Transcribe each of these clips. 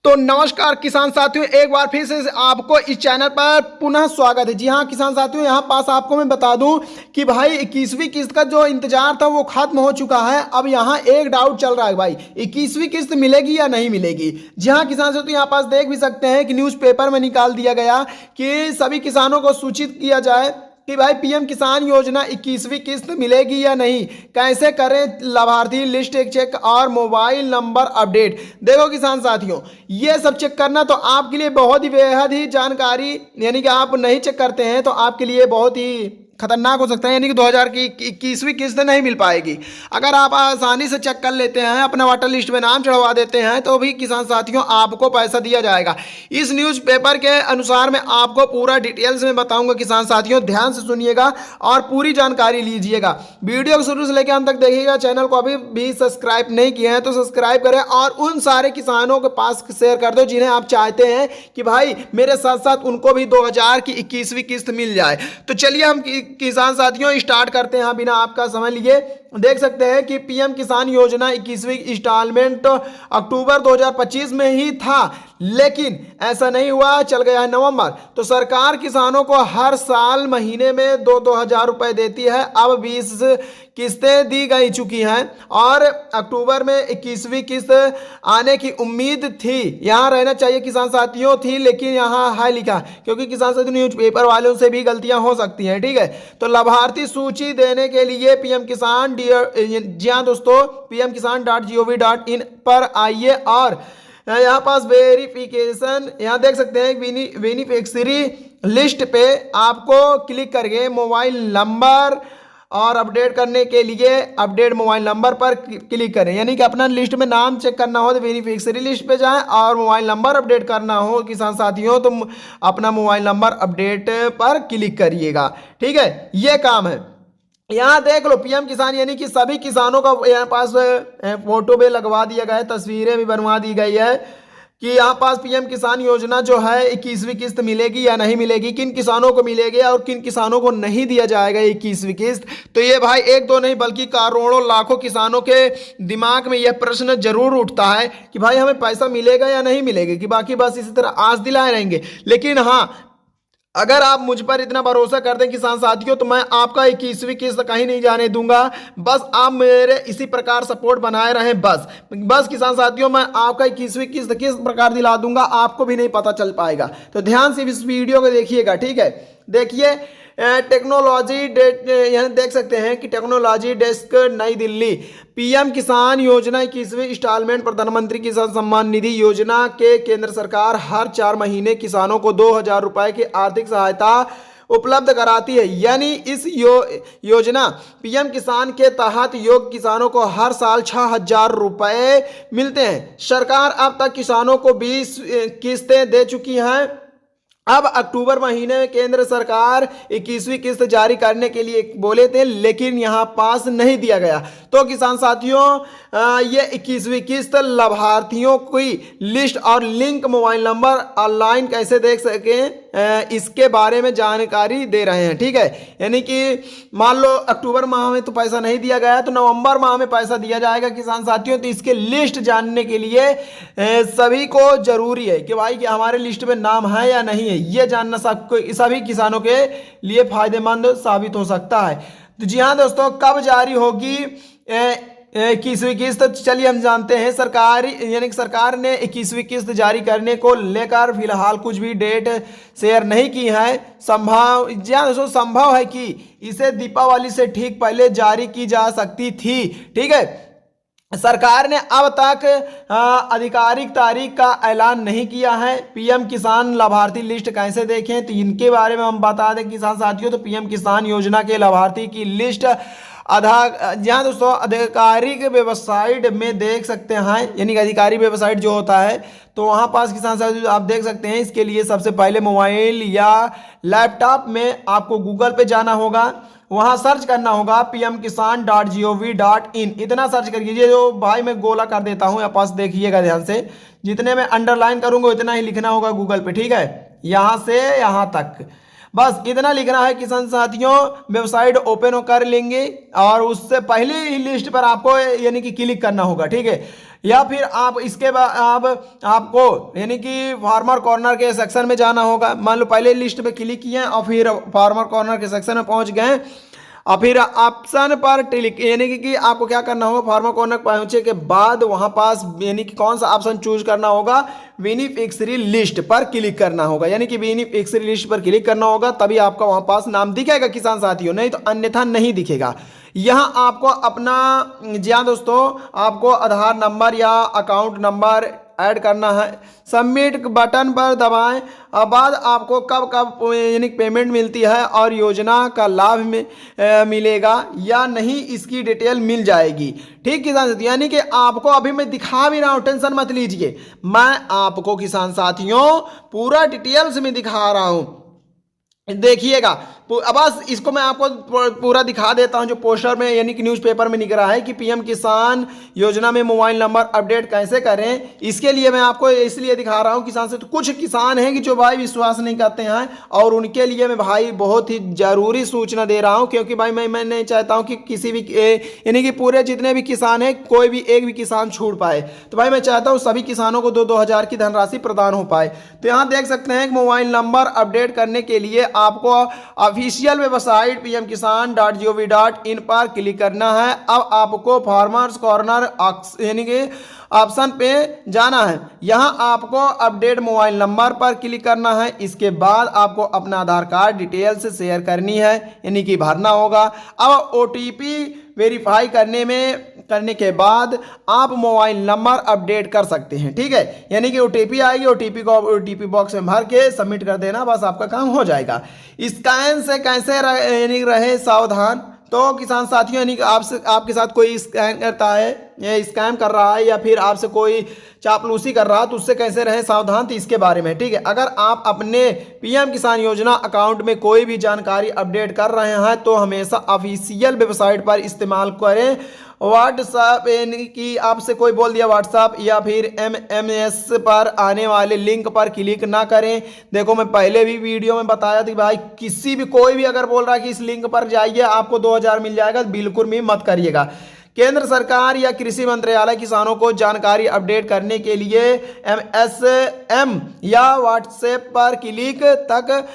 तो नमस्कार किसान साथियों, एक बार फिर से आपको इस चैनल पर पुनः स्वागत है। जी हाँ किसान साथियों, यहाँ पास आपको मैं बता दूं कि भाई 21वीं किस्त का जो इंतजार था वो खत्म हो चुका है। अब यहाँ एक डाउट चल रहा है भाई, 21वीं किस्त मिलेगी या नहीं मिलेगी। जी हाँ किसान साथियों, यहाँ पास देख भी सकते हैं कि न्यूज़पेपर में निकाल दिया गया कि सभी किसानों को सूचित किया जाए कि भाई पीएम किसान योजना 21वीं किस्त मिलेगी या नहीं, कैसे करें लाभार्थी लिस्ट चेक और मोबाइल नंबर अपडेट। देखो किसान साथियों, ये सब चेक करना तो आपके लिए बहुत ही बेहद ही जानकारी, यानी कि आप नहीं चेक करते हैं तो आपके लिए बहुत ही खतरनाक हो सकता है, यानी कि 2000 की 21वीं किस्त नहीं मिल पाएगी। अगर आप आसानी से चेक कर लेते हैं, अपना वाटर लिस्ट में नाम चढ़वा देते हैं, तो भी किसान साथियों आपको पैसा दिया जाएगा। इस न्यूज़पेपर के अनुसार मैं आपको पूरा डिटेल्स में बताऊंगा। किसान साथियों ध्यान से सुनिएगा और पूरी जानकारी लीजिएगा। वीडियो को शुरू से लेकर अंत तक देखिएगा। चैनल को अभी भी सब्सक्राइब नहीं किए हैं तो सब्सक्राइब करें और उन सारे किसानों के पास शेयर कर दो जिन्हें आप चाहते हैं कि भाई मेरे साथ साथ उनको भी 2000 की 21वीं किस्त मिल जाए। तो चलिए हम किसान साथियों स्टार्ट करते हैं बिना आपका समय लिए। देख सकते हैं कि पीएम किसान योजना 21वीं इंस्टॉलमेंट अक्टूबर 2025 में ही था, लेकिन ऐसा नहीं हुआ, चल गया है नवंबर। तो सरकार किसानों को हर साल महीने में 2-2 हज़ार रुपए देती है। अब 20 किस्तें दी गई चुकी हैं और अक्टूबर में 21वीं किस्त आने की उम्मीद थी। यहाँ रहना चाहिए किसान साथियों थी, लेकिन यहाँ है लिखा, क्योंकि किसान साथियों न्यूज़पेपर वालों से भी गलतियां हो सकती हैं। ठीक है, तो लाभार्थी सूची देने के लिए पीएम किसान जी हाँ दोस्तों, pmkisan.gov.in पर आइए और यहाँ पास वेरिफिकेशन, यहाँ देख सकते हैं बेनिफिशियरी लिस्ट पे आपको क्लिक करके मोबाइल नंबर और अपडेट करने के लिए अपडेट मोबाइल नंबर पर क्लिक करें। यानी कि अपना लिस्ट में नाम चेक करना हो तो बेनिफिशियरी लिस्ट पे जाएं और मोबाइल नंबर अपडेट करना हो किसान साथियों तो अपना मोबाइल नंबर अपडेट पर क्लिक करिएगा। ठीक है, ये काम है। यहाँ देख लो पीएम किसान, यानी कि सभी किसानों का यहाँ पास फोटो भी लगवा दिया गया है, तस्वीरें भी बनवा दी गई है कि यहाँ पास पीएम किसान योजना जो है 21वीं किस्त मिलेगी या नहीं मिलेगी, किन किसानों को मिलेगी और किन किसानों को नहीं दिया जाएगा 21वीं किस्त। तो ये भाई एक दो नहीं बल्कि करोड़ों लाखों किसानों के दिमाग में यह प्रश्न जरूर उठता है कि भाई हमें पैसा मिलेगा या नहीं मिलेगा, कि बाकी बस इसी तरह आस दिलाए रहेंगे। लेकिन हाँ, अगर आप मुझ पर इतना भरोसा कर दें किसान साथियों, तो मैं आपका 21वीं किस्त कहीं नहीं जाने दूंगा। बस आप मेरे इसी प्रकार सपोर्ट बनाए रहें। बस किसान साथियों, मैं आपका 21वीं किस्त किस प्रकार दिला दूंगा आपको भी नहीं पता चल पाएगा। तो ध्यान से इस वीडियो को देखिएगा। ठीक है, देखिए टेक्नोलॉजी यहाँ देख सकते हैं कि टेक्नोलॉजी डेस्क नई दिल्ली, पीएम किसान योजना 21वीं इंस्टॉलमेंट प्रधानमंत्री किसान सम्मान निधि योजना के केंद्र सरकार हर 4 महीने किसानों को 2000 रुपए की आर्थिक सहायता उपलब्ध कराती है। यानी इस योजना पीएम किसान के तहत योग्य किसानों को हर साल 6000 रुपए मिलते हैं। सरकार अब तक किसानों को 20 किस्तें दे चुकी हैं। अब अक्टूबर महीने में केंद्र सरकार 21वीं किस्त जारी करने के लिए बोले थे, लेकिन यहाँ पास नहीं दिया गया। तो किसान साथियों, ये 21वीं किस्त लाभार्थियों की लिस्ट और लिंक मोबाइल नंबर ऑनलाइन कैसे देख सकें, इसके बारे में जानकारी दे रहे हैं। ठीक है, यानी कि मान लो अक्टूबर माह में तो पैसा नहीं दिया गया, तो नवंबर माह में पैसा दिया जाएगा किसान साथियों। तो इसके लिस्ट जानने के लिए सभी को जरूरी है कि भाई कि हमारे लिस्ट में नाम है या नहीं है, ये जानना सभी किसानों के लिए फायदेमंद साबित हो सकता है। तो जी हाँ दोस्तों, कब जारी होगी 21वीं किस्त, चलिए हम जानते हैं। यानी कि सरकार ने 21वीं किस्त जारी करने को लेकर फिलहाल कुछ भी डेट शेयर नहीं की है। संभव है कि इसे दीपावली से ठीक पहले जारी की जा सकती थी। ठीक है, सरकार ने अब तक आधिकारिक तारीख का ऐलान नहीं किया है। पीएम किसान लाभार्थी लिस्ट कैसे देखें, तो इनके बारे में हम बता दें किसान साथियों। तो पीएम किसान योजना के लाभार्थी की लिस्ट जहाँ दोस्तों आधिकारिक वेबसाइट में देख सकते हैं, यानी कि आधिकारिक वेबसाइट जो होता है, तो वहाँ पास किसान साथियों आप देख सकते हैं। इसके लिए सबसे पहले मोबाइल या लैपटॉप में आपको गूगल पे जाना होगा, वहां सर्च करना होगा pmkisan.gov.in। इतना सर्च कर लीजिए। जो भाई मैं गोला कर देता हूं, यहाँ पास देखिएगा ध्यान से, जितने में अंडरलाइन करूंगा इतना ही लिखना होगा गूगल पे। ठीक है, यहां से यहां तक बस इतना लिखना है किसान साथियों। वेबसाइट ओपन कर लेंगे और उससे पहले ही लिस्ट पर आपको यानी कि क्लिक करना होगा। ठीक है, या फिर आप इसके बाद आपको यानी कि फार्मर कॉर्नर के सेक्शन में जाना होगा। मान लो पहले लिस्ट पे क्लिक किए और फिर फार्मर कॉर्नर के सेक्शन में पहुंच गए और फिर ऑप्शन पर क्लिक यानी कि आपको क्या करना होगा, फार्मर कॉर्नर पहुंचे के बाद वहां पास यानी कि कौन सा ऑप्शन चूज करना होगा, बेनिफिशियरी लिस्ट पर क्लिक करना होगा। यानी कि बेनिफिशियरी लिस्ट पर क्लिक करना होगा तभी आपका वहां पास नाम दिखेगा किसान साथियों, नहीं तो अन्यथा नहीं दिखेगा। यहाँ आपको अपना जी हाँ दोस्तों, आपको आधार नंबर या अकाउंट नंबर ऐड करना है। सबमिट बटन पर दबाएं और बाद आपको कब कब यानी पेमेंट मिलती है और योजना का लाभ में मिलेगा या नहीं इसकी डिटेल मिल जाएगी। ठीक किसान साथियों, यानी कि आपको अभी मैं दिखा भी रहा हूँ, टेंशन मत लीजिए, मैं आपको किसान साथियों पूरा डिटेल्स में दिखा रहा हूँ, देखिएगा। अब बस इसको मैं आपको पूरा दिखा देता हूं जो पोस्टर में यानी कि न्यूज़पेपर में लिख रहा है कि पीएम किसान योजना में मोबाइल नंबर अपडेट कैसे करें। इसके लिए मैं आपको इसलिए दिखा रहा हूं किसान से, तो कुछ किसान हैं कि जो भाई विश्वास नहीं करते हैं और उनके लिए मैं भाई बहुत ही जरूरी सूचना दे रहा हूं, क्योंकि भाई मैं नहीं चाहता हूं कि किसी भी यानी कि पूरे जितने भी किसान हैं कोई भी एक भी किसान छूट पाए। तो भाई मैं चाहता हूँ सभी किसानों को 2-2 हज़ार की धनराशि प्रदान हो पाए। तो यहाँ देख सकते हैं मोबाइल नंबर अपडेट करने के लिए आपको ऑफिशियल वेबसाइट pmkisan.gov.in पर क्लिक करना है। अब आपको फार्मर्स कॉर्नर यानी कि ऑप्शन पे जाना है। यहाँ आपको अपडेट मोबाइल नंबर पर क्लिक करना है। इसके बाद आपको अपना आधार कार्ड डिटेल्स शेयर करनी है यानी कि भरना होगा। अब OTP वेरीफाई करने के बाद आप मोबाइल नंबर अपडेट कर सकते हैं। ठीक है, यानी कि OTP आएगी, OTP को OTP बॉक्स में भर के सबमिट कर देना, बस आपका काम हो जाएगा। स्कैम से कैसे यानी रहे सावधान, तो किसान साथियों यानी कि आपके साथ कोई स्कैम करता है या स्कैम कर रहा है या फिर आपसे कोई चापलूसी कर रहा है तो उससे कैसे रहें सावधान, तो इसके बारे में। ठीक है, अगर आप अपने पीएम किसान योजना अकाउंट में कोई भी जानकारी अपडेट कर रहे हैं तो हमेशा ऑफिशियल वेबसाइट पर इस्तेमाल करें। व्हाट्सएप यानी कि आपसे कोई बोल दिया व्हाट्सएप या फिर MMS पर आने वाले लिंक पर क्लिक ना करें। देखो मैं पहले भी वीडियो में बताया था भाई किसी भी कोई भी अगर बोल रहा है कि इस लिंक पर जाइए आपको 2000 मिल जाएगा, बिल्कुल भी मत करिएगा। केंद्र सरकार या कृषि मंत्रालय किसानों को जानकारी अपडेट करने के लिए MSM या व्हाट्सएप पर क्लिक तक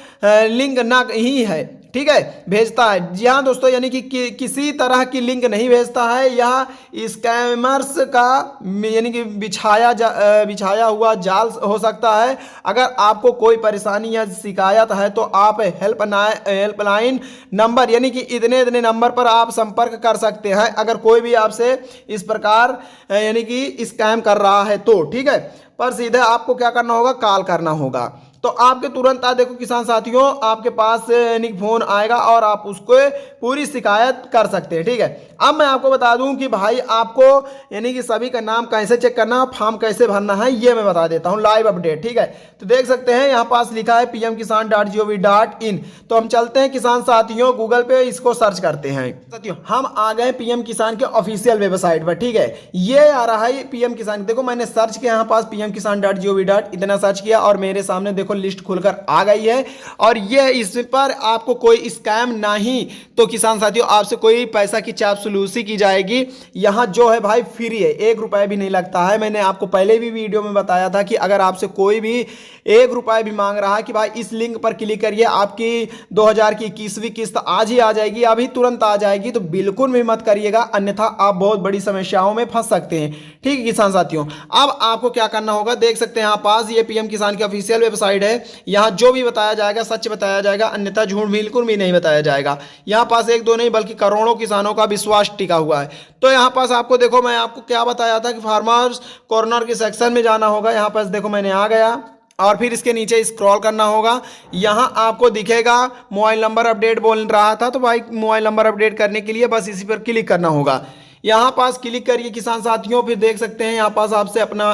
लिंक ना ही है। ठीक है, भेजता है। जी हाँ दोस्तों, यानी कि किसी तरह की लिंक नहीं भेजता है। यह स्कैमर्स का यानी कि बिछाया हुआ जाल हो सकता है। अगर आपको कोई परेशानी या शिकायत है तो आप हेल्पलाइन नंबर यानी कि इतने नंबर पर आप संपर्क कर सकते हैं अगर कोई भी आपसे इस प्रकार यानी कि स्कैम कर रहा है तो। ठीक है, पर सीधे आपको क्या करना होगा, कॉल करना होगा। तो आपके तुरंत देखो किसान साथियों आपके पास यानी फोन आएगा और आप उसको पूरी शिकायत कर सकते हैं। ठीक है, अब मैं आपको बता दूं कि भाई आपको यानी कि सभी का नाम कैसे चेक करना, फॉर्म कैसे भरना है, ये मैं बता देता हूं लाइव अपडेट। ठीक है, तो देख सकते हैं यहाँ पास लिखा है pmkisan.gov.in। तो हम चलते हैं किसान साथियों, गूगल पे इसको सर्च करते हैं। साथियों हम आ गए पीएम किसान के ऑफिशियल वेबसाइट पर। ठीक है, ये आ रहा है पीएम किसान। देखो मैंने सर्च किया यहाँ पास pmkisan.gov.in इतना सर्च किया और मेरे सामने देखो लिस्ट खुलकर आ गई है। और ये इस पर आपको कोई स्कैम नहीं तो किसान साथियों आपसे कोई पैसा की चापलूसी की जाएगी। यहाँ जो है भाई फ्री है, 1 रुपया भी नहीं लगता है। मैंने आपको पहले भी वीडियो में बताया था कि अगर आपसे कोई भी 1 रुपया भी मांग रहा है कि भाई इस लिंक पर क्लिक करिए आपकी 2000 की 21वीं किस्त आज ही आ जाएगी, अभी तुरंत आ जाएगी, तो बिल्कुल भी मत करिएगा, अन्यथा आप बहुत बड़ी समस्याओं में फंस सकते हैं। ठीक है किसान साथियों, अब आपको क्या करना होगा, देख सकते हैं यहाँ पास ये पीएम किसान की ऑफिशियल वेबसाइट है। यहाँ जो भी बताया जाएगा सच बताया जाएगा, अन्यथा झूठ बिल्कुल भी नहीं बताया जाएगा। यहाँ पास 1-2 नहीं बल्कि करोड़ों किसानों का विश्वास टिका हुआ है। तो यहाँ पास आपको देखो मैं आपको क्या बताया था कि फार्मर्स कॉर्नर के सेक्शन में जाना होगा। यहाँ पास देखो मैंने आ गया और फिर इसके नीचे स्क्रॉल करना होगा। यहाँ आपको दिखेगा मोबाइल नंबर अपडेट बोल रहा था, तो भाई मोबाइल नंबर अपडेट करने के लिए बस इसी पर क्लिक करना होगा। यहाँ पास क्लिक करिए किसान साथियों, फिर देख सकते हैं यहाँ पास आपसे अपना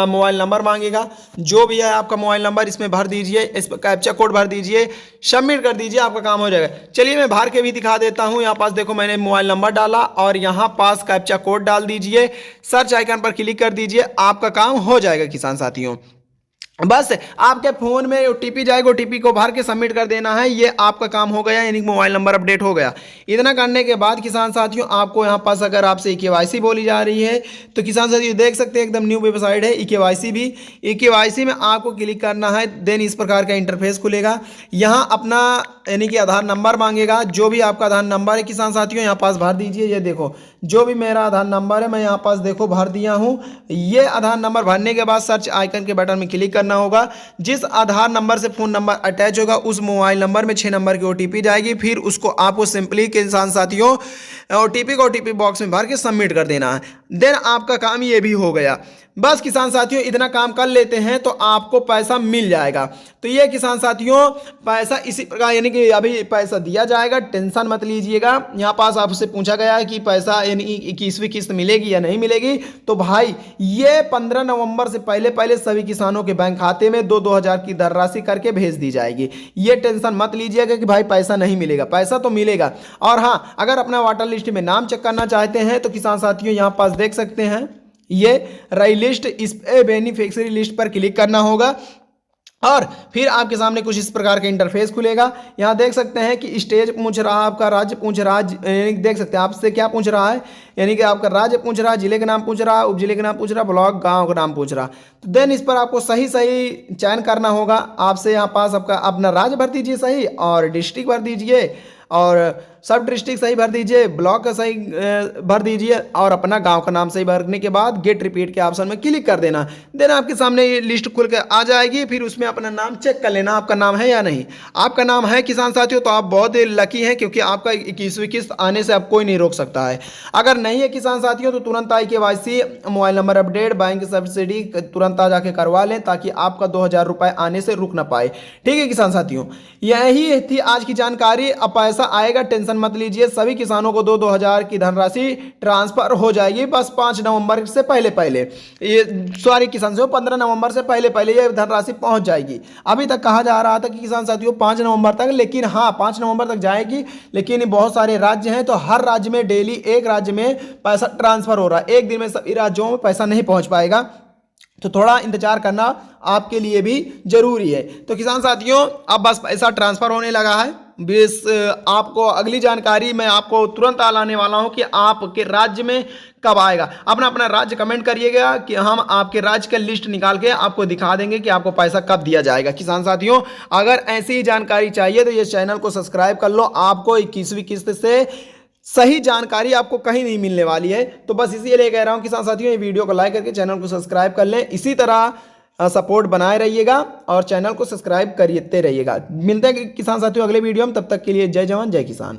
मोबाइल नंबर मांगेगा, जो भी है आपका मोबाइल नंबर इसमें भर दीजिए, इस पर कैप्चा कोड भर दीजिए, सबमिट कर दीजिए, आपका काम हो जाएगा। चलिए मैं भर के भी दिखा देता हूँ। यहाँ पास देखो मैंने मोबाइल नंबर डाला और यहाँ पास कैप्चा कोड डाल दीजिए, सर्च आइकन पर क्लिक कर दीजिए, आपका काम हो जाएगा किसान साथियों। बस आपके फोन में ओटीपी जाएगा, ओटीपी को भर के सबमिट कर देना है। ये आपका काम हो गया, यानी मोबाइल नंबर अपडेट हो गया। इतना करने के बाद किसान साथियों आपको यहाँ पास अगर आपसे ईकेवाईसी बोली जा रही है तो किसान साथियों देख सकते हैं एकदम न्यू वेबसाइट है ईकेवाईसी भी। ईकेवाईसी में आपको क्लिक करना है, देन इस प्रकार का इंटरफेस खुलेगा। यहाँ अपना यानी कि आधार नंबर मांगेगा, जो भी आपका आधार नंबर है किसान साथियों यहाँ पास भर दीजिए। ये देखो जो भी मेरा आधार नंबर है मैं यहाँ पास देखो भर दिया हूँ। ये आधार नंबर भरने के बाद सर्च आइकन के बटन में क्लिक करना होगा। जिस आधार नंबर से फ़ोन नंबर अटैच होगा उस मोबाइल नंबर में 6 नंबर की ओटीपी जाएगी। फिर उसको आपको सिंपली किसान साथियों ओटीपी को ओटीपी बॉक्स में भर के सबमिट कर देना है। देन आपका काम ये भी हो गया। बस किसान साथियों इतना काम कर लेते हैं तो आपको पैसा मिल जाएगा। तो ये किसान साथियों पैसा इसी प्रकार यानी कि अभी पैसा दिया जाएगा, टेंशन मत लीजिएगा। यहाँ पास आपसे पूछा गया है कि पैसा यानी 21वीं किस्त मिलेगी या नहीं मिलेगी। तो भाई ये 15 नवंबर से पहले पहले सभी किसानों के बैंक खाते में 2-2 हज़ार की धनराशि करके भेज दी जाएगी। ये टेंशन मत लीजिएगा कि भाई पैसा नहीं मिलेगा, पैसा तो मिलेगा। और हाँ, अगर अपना वाटर लिस्ट में नाम चेक करना चाहते हैं तो किसान साथियों यहाँ पास देख सकते हैं ये रही लिस्ट, इस पे बेनिफिशियरी लिस्ट पर क्लिक करना होगा और फिर आपके सामने कुछ इस प्रकार का इंटरफेस खुलेगा। यहाँ देख सकते हैं कि स्टेज पूछ रहा है, आपका राज्य पूछ रहा है, देख सकते हैं आपसे क्या पूछ रहा है, यानी कि आपका राज्य पूछ रहा है, जिले का नाम पूछ रहा है, उपजिले का नाम पूछ रहा है, ब्लॉक गांव का नाम पूछ रहा है। तो देन इस पर आपको सही सही चयन करना होगा। आपसे यहाँ पास आपका अपना राज्य भर दीजिए सही और डिस्ट्रिक्ट भर दीजिए और सब डिस्ट्रिक्ट सही भर दीजिए, ब्लॉक का सही भर दीजिए और अपना गांव का नाम सही भरने के बाद गेट रिपीट के ऑप्शन में क्लिक कर देना। देन आपके सामने ये लिस्ट खुल कर आ जाएगी। फिर उसमें अपना नाम चेक कर लेना आपका नाम है या नहीं। आपका नाम है किसान साथियों तो आप बहुत लकी हैं, क्योंकि आपका 21वीं किस्त आने से अब कोई नहीं रोक सकता है। अगर नहीं है किसान साथियों तो तुरंत eKYC mobile number update bank subsidy तुरंत आ जाके करवा लें ताकि आपका 2,000 रुपये आने से रुक ना पाए। ठीक है किसान साथियों, यही थी आज की जानकारी। अब पैसा आएगा, टेंशन मत लीजिए। सभी किसानों को 2-2 हज़ार की धनराशि ट्रांसफर हो जाएगी बस 5 नवंबर से पहले पहले। ये सॉरी किसान साथियों 15 नवंबर से पहले पहले ये धनराशि पहुंच जाएगी। अभी तक कहा जा रहा था कि किसान साथियों 5 नवंबर तक, लेकिन हाँ 5 नवंबर तक जाएगी। लेकिन बहुत सारे राज्य हैं तो हर राज्य में डेली एक राज्य में पैसा ट्रांसफर हो रहा है। एक दिन में सभी राज्यों में पैसा नहीं पहुंच पाएगा, तो थोड़ा इंतजार करना आपके लिए भी जरूरी है। तो किसान साथियों अब बस पैसा ट्रांसफर होने लगा है। बस आपको अगली जानकारी मैं आपको तुरंत लाने वाला हूं कि आपके राज्य में कब आएगा। अपना अपना राज्य कमेंट करिएगा कि हम आपके राज्य का लिस्ट निकाल के आपको दिखा देंगे कि आपको पैसा कब दिया जाएगा। किसान साथियों अगर ऐसी ही जानकारी चाहिए तो ये चैनल को सब्सक्राइब कर लो। आपको 21वीं किस्त से सही जानकारी आपको कहीं नहीं मिलने वाली है। तो बस इसीलिए कह रहा हूं किसान साथियों ये वीडियो को लाइक करके चैनल को सब्सक्राइब कर लें। इसी तरह सपोर्ट बनाए रहिएगा और चैनल को सब्सक्राइब करते रहिएगा। मिलते हैं किसान साथियों अगले वीडियो में, तब तक के लिए जय जवान जय किसान।